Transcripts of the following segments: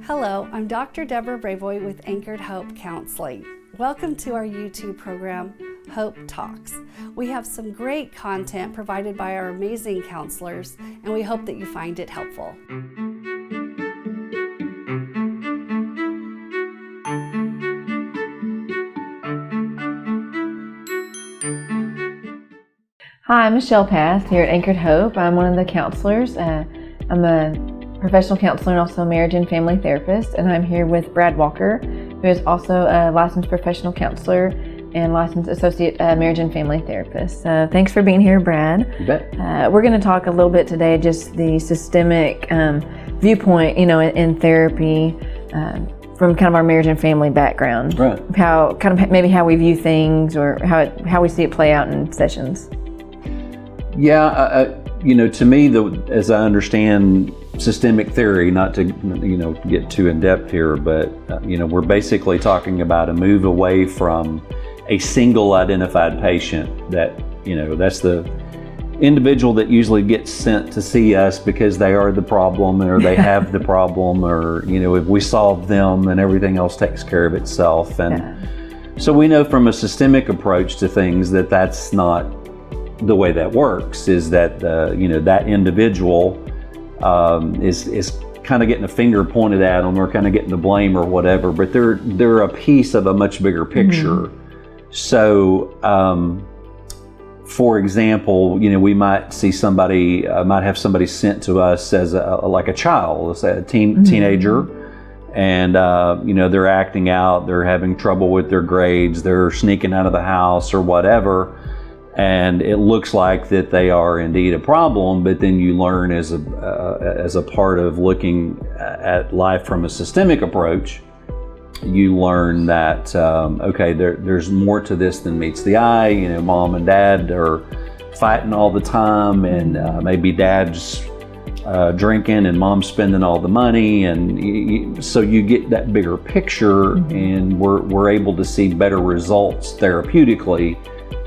Hello, I'm Dr. Deborah Bravoy with Anchored Hope Counseling. Welcome to our YouTube program, Hope Talks. We have some great content provided by our amazing counselors, and we hope that you find it helpful. Hi, I'm Michelle Path here at Anchored Hope. I'm one of the counselors. I'm a professional counselor and also a marriage and family therapist, and I'm here with Brad Walker, who is also a licensed professional counselor and licensed associate marriage and family therapist. Thanks for being here, Brad. You bet. We're going to talk a little bit today, just the systemic viewpoint, in therapy from kind of our marriage and family background. Right. How we view things, or how we see it play out in sessions. Yeah, to me, as I understand systemic theory, not to get too in depth here, but we're basically talking about a move away from a single identified patient. That's the individual that usually gets sent to see us because they are the problem, or they have the problem, or if we solve them, then everything else takes care of itself. And so we know from a systemic approach to things that that's not the way that works. Is that that individual is kind of getting a finger pointed at them, or kind of getting the blame or whatever, but they're a piece of a much bigger picture. Mm-hmm. So for example, we might see somebody, might have somebody sent to us as like a child, let's say a teenager, and they're acting out, they're having trouble with their grades, they're sneaking out of the house or whatever. And it looks like that they are indeed a problem, but then you learn as a part of looking at life from a systemic approach, you learn that there's more to this than meets the eye. Mom and dad are fighting all the time, and maybe dad's drinking and mom's spending all the money, and so you get that bigger picture, and we're able to see better results therapeutically,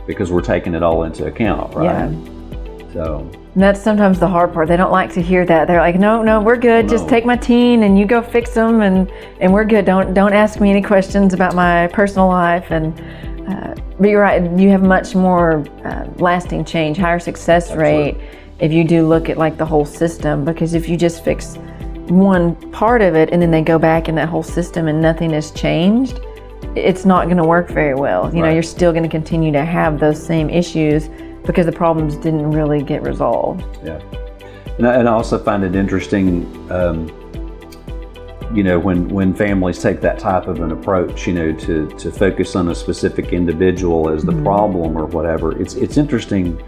because we're taking it all into account, right? Yeah. So. And that's sometimes the hard part. They don't like to hear that. They're like, no, we're good. Just take my teen and you go fix them, and we're good. Don't ask me any questions about my personal life. But you're right. You have much more lasting change, higher success rate if you do look at like the whole system. Because if you just fix one part of it and then they go back in that whole system and nothing has changed, it's not going to work very well. You're still going to continue to have those same issues because the problems didn't really get resolved. Yeah. And I also find it interesting, when families take that type of an approach, to focus on a specific individual as the problem or whatever. It's interesting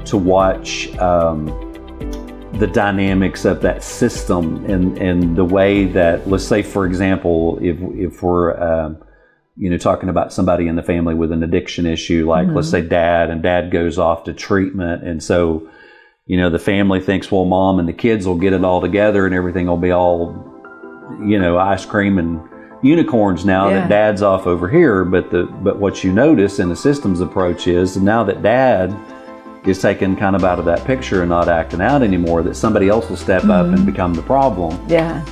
to watch the dynamics of that system, and the way that, let's say, for example, if we're talking about somebody in the family with an addiction issue, like let's say dad goes off to treatment, and so the family thinks, well, mom and the kids will get it all together and everything will be all ice cream and unicorns now that dad's off over here. But what you notice in the systems approach is, now that dad is taken kind of out of that picture and not acting out anymore, that somebody else will step up and become the problem. Yeah.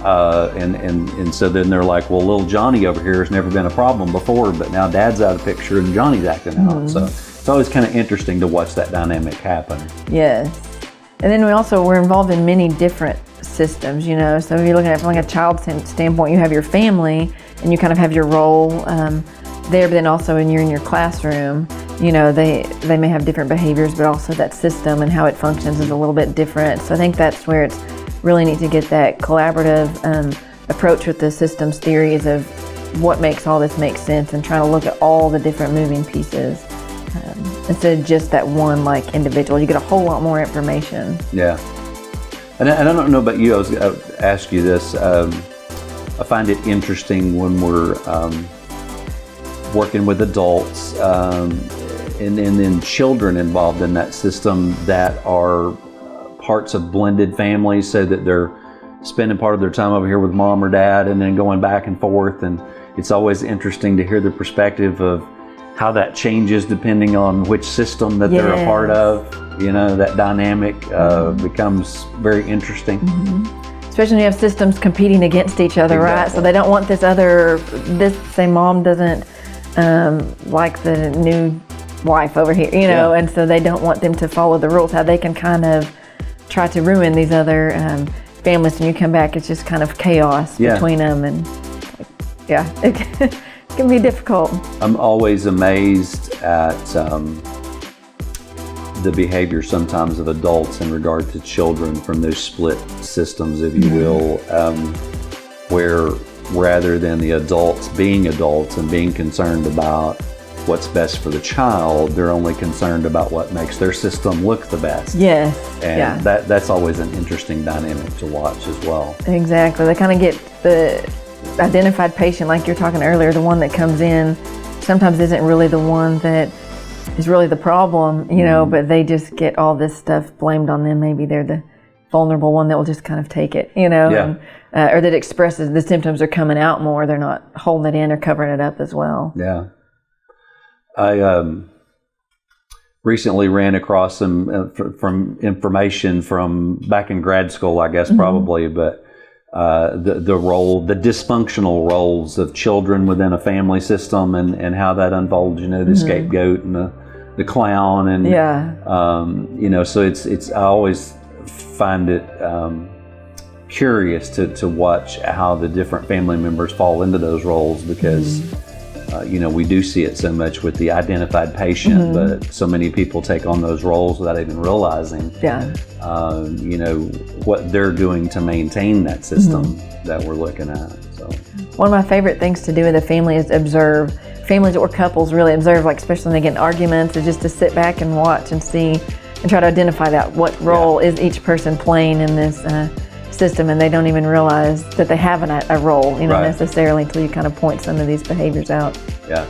And so then they're like, well, little Johnny over here has never been a problem before, but now dad's out of the picture and Johnny's acting out. So it's always kind of interesting to watch that dynamic happen. Yes. And then we're involved in many different systems, so if you're looking at it from like a child standpoint, you have your family and you kind of have your role there, but then also when you're in your classroom, they may have different behaviors, but also that system and how it functions is a little bit different. So I think that's where it's really neat to get that collaborative approach with the systems theories of what makes all this make sense, and trying to look at all the different moving pieces instead of just that one like individual. You get a whole lot more information. Yeah. And I don't know about you, I was going to ask you this. I find it interesting when we're working with adults, and then children involved in that system that are parts of blended families, so that they're spending part of their time over here with mom or dad and then going back and forth. And it's always interesting to hear the perspective of how that changes depending on which system that they're a part of. That dynamic becomes very interesting. especially when you have systems competing against each other, right? So they don't want this say mom doesn't like the new wife over here, you know, and so they don't want them to follow the rules, how they can kind of try to ruin these other families, and you come back, it's just kind of chaos between them, and it can be difficult. I'm always amazed at the behavior sometimes of adults in regard to children from those split systems, if you will, where rather than the adults and being concerned about what's best for the child, they're only concerned about what makes their system look the best. Yes. And that's always an interesting dynamic to watch as well. Exactly. They kind of get the identified patient, like you're talking earlier, the one that comes in sometimes isn't really the one that is really the problem, you know, but they just get all this stuff blamed on them. Maybe they're the vulnerable one that will just kind of take it, you know, and, or that expresses the symptoms are coming out more. They're not holding it in or covering it up as well. Yeah. I recently ran across some from information from back in grad school, I guess, probably, but the dysfunctional roles of children within a family system and how that unfolds, you know, the scapegoat and the clown and, you know, so it's, I always find it curious to watch how the different family members fall into those roles, because you know, we do see it so much with the identified patient, but so many people take on those roles without even realizing, you know, what they're doing to maintain that system that we're looking at. So, one of my favorite things to do with a family is observe. Families or couples really observe, like especially when they get in arguments, is just to sit back and watch and see and try to identify that what role is each person playing in this system, and they don't even realize that they have a role, you know, necessarily, until you kind of point some of these behaviors out. Yeah.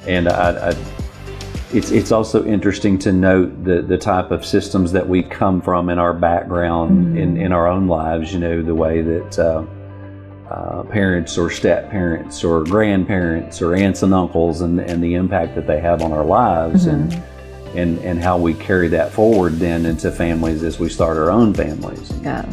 And it's also interesting to note the type of systems that we come from in our background in our own lives, you know, the way that parents or step-parents or grandparents or aunts and uncles and the impact that they have on our lives, and how we carry that forward then into families as we start our own families. Yeah.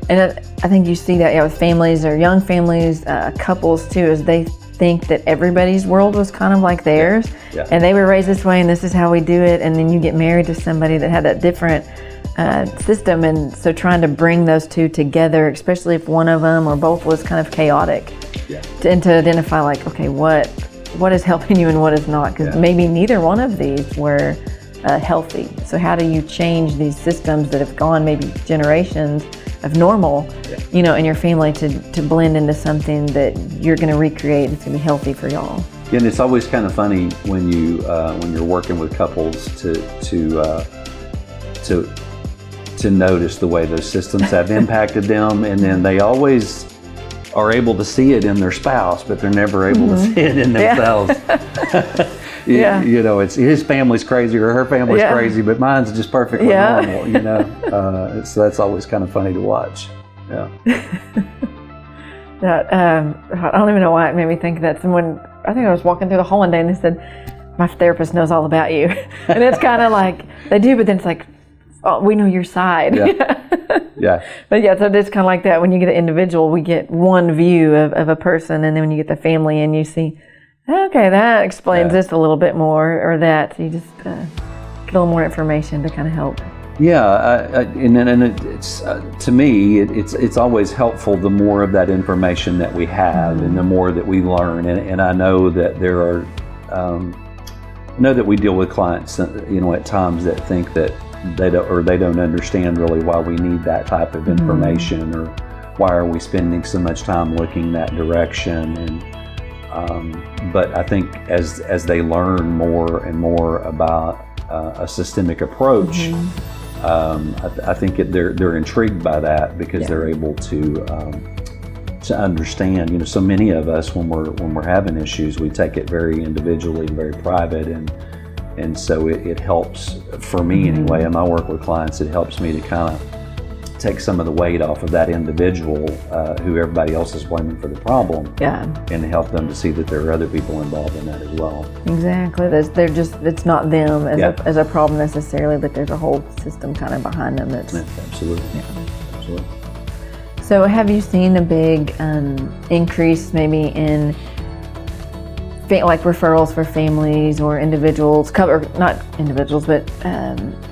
And I think you see that with families or young families, couples too, as they think that everybody's world was kind of like theirs, and they were raised this way and this is how we do it, and then you get married to somebody that had that different system, and so trying to bring those two together, especially if one of them or both was kind of chaotic, and to identify like, okay, what is helping you and what is not, because maybe neither one of these were healthy. So how do you change these systems that have gone maybe generations of normal, you know, in your family to blend into something that you're going to recreate that's going to be healthy for y'all? And it's always kind of funny when you're working with couples to notice the way those systems have impacted them, and then they always are able to see it in their spouse, but they're never able to see it in themselves. You know, it's his family's crazy or her family's crazy, but mine's just perfectly normal, you know. So that's always kind of funny to watch. I don't even know why it made me think of that. I think I was walking through the hall one day and they said, my therapist knows all about you. And it's kind of like, they do, but then it's like, oh, we know your side. But so it's kind of like that. When you get an individual, we get one view of a person, and then when you get the family and you see, okay, that explains this a little bit more, or that. So you just get a little more information to kind of help. It's to me, it's always helpful the more of that information that we have, and the more that we learn. And I know that there are, I know that we deal with clients, you know, at times that think that they don't understand really why we need that type of information, or why are we spending so much time looking that direction. And but I think as they learn more and more about a systemic approach, I think they're intrigued by that, because they're able to understand. You know, so many of us, when we're having issues, we take it very individually, very private, and so it helps for me anyway. In my work with clients, it helps me to kind of take some of the weight off of that individual who everybody else is blaming for the problem, and help them to see that there are other people involved in that as well. Exactly. It's not them as a problem necessarily, but there's a whole system kind of behind them that's... Absolutely. Absolutely. So have you seen a big increase maybe in like referrals for families or individuals, not individuals, but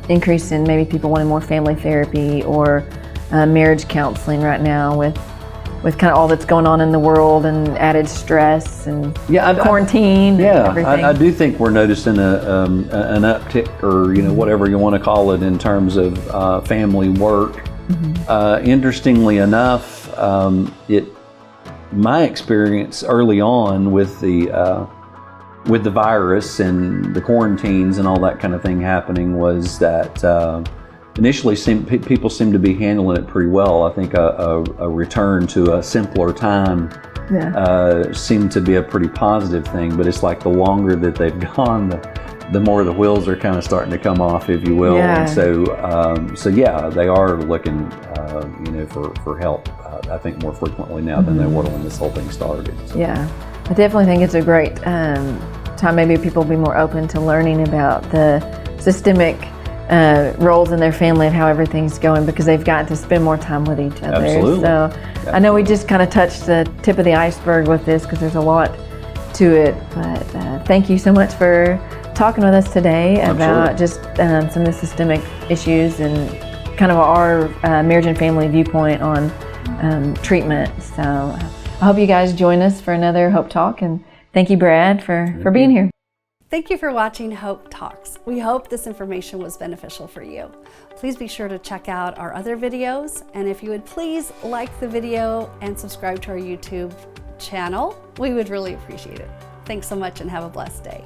increase in maybe people wanting more family therapy or marriage counseling right now with kind of all that's going on in the world and added stress and quarantine? I do think we're noticing an uptick, or whatever you want to call it, in terms of family work. Interestingly enough, my experience early on with the virus and the quarantines and all that kind of thing happening was that initially people seemed to be handling it pretty well. I think a return to a simpler time seemed to be a pretty positive thing, but it's like the longer that they've gone, the more the wheels are kind of starting to come off, if you will. And so they are looking for help, I think, more frequently now than they were when this whole thing started. So. Yeah, I definitely think it's a great time. Maybe people will be more open to learning about the systemic roles in their family and how everything's going, because they've gotten to spend more time with each other. Absolutely. So I know we just kind of touched the tip of the iceberg with this, because there's a lot to it. But thank you so much for talking with us today about just some of the systemic issues and kind of our marriage and family viewpoint on treatment. So I hope you guys join us for another Hope Talk, and thank you, Brad, for being here. Thank you for watching Hope Talks. We hope this information was beneficial for you. Please be sure to check out our other videos, and if you would please like the video and subscribe to our YouTube channel, we would really appreciate it. Thanks so much and have a blessed day.